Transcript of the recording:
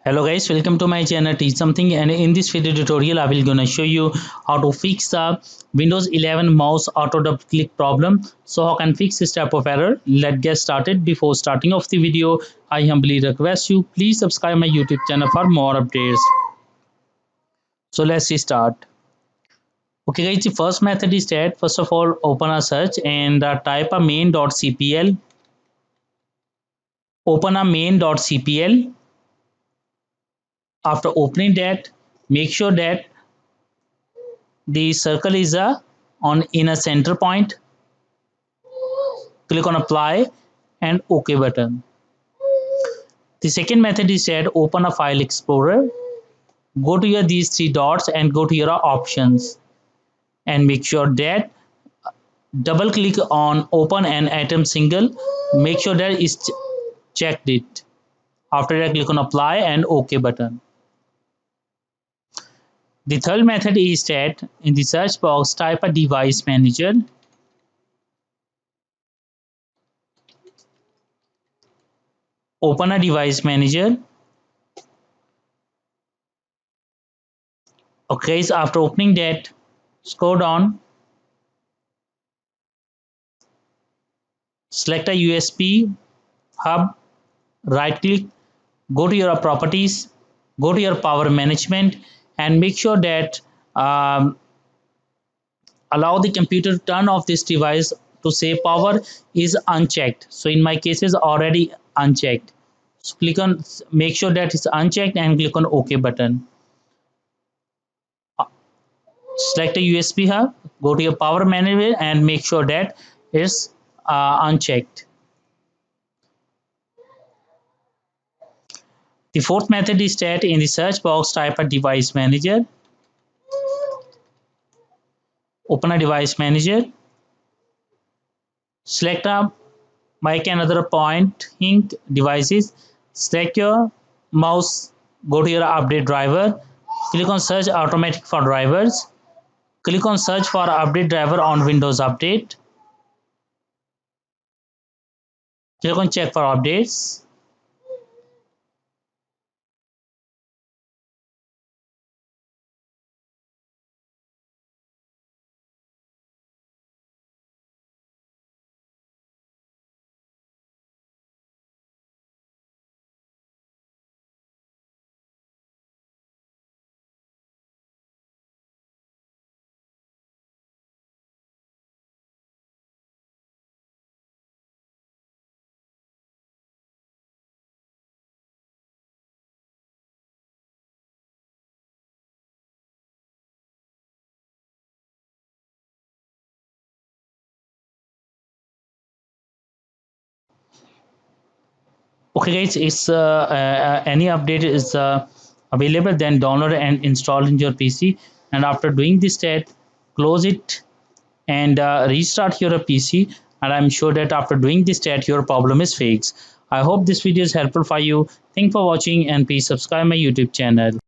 Hello guys, welcome to my channel Teach Something, and in this video tutorial I will gonna show you how to fix the Windows 11 mouse auto double click problem. So how can fix this type of error? Let's get started. Before starting off the video, I humbly request you please subscribe my YouTube channel for more updates. So let's start. Okay guys, the first method is that first of all open a search and type a main.cpl. Open a main.cpl. After opening that, make sure that the circle is on in a center point. Click on apply and OK button. The second method is that open a file explorer, go to your these three dots and go to your options and make sure that double click on open an atom single. Make sure that is checked it. After that, click on apply and OK button. The third method is that in the search box type a device manager. Open a device manager. Okay, so after opening that, scroll down, select a USB hub, right click, go to your properties, go to your power management, and make sure that allow the computer to turn off this device to save power is unchecked. So in my case is already unchecked. So click on, make sure that it's unchecked and click on OK button. Select a USB hub, go to your power manager and make sure that it's unchecked. The fourth method is that in the search box type a device manager. Open a device manager. Select a mic and other pointing devices. Select your mouse, go to your update driver. Click on search automatic for drivers. Click on search for update driver on Windows Update. Click on check for updates. Okay guys, it's any update is available, then download and install in your PC, and after doing this step close it and restart your PC, and I'm sure that after doing this step your problem is fixed. I hope this video is helpful for you. Thanks for watching and please subscribe my YouTube channel.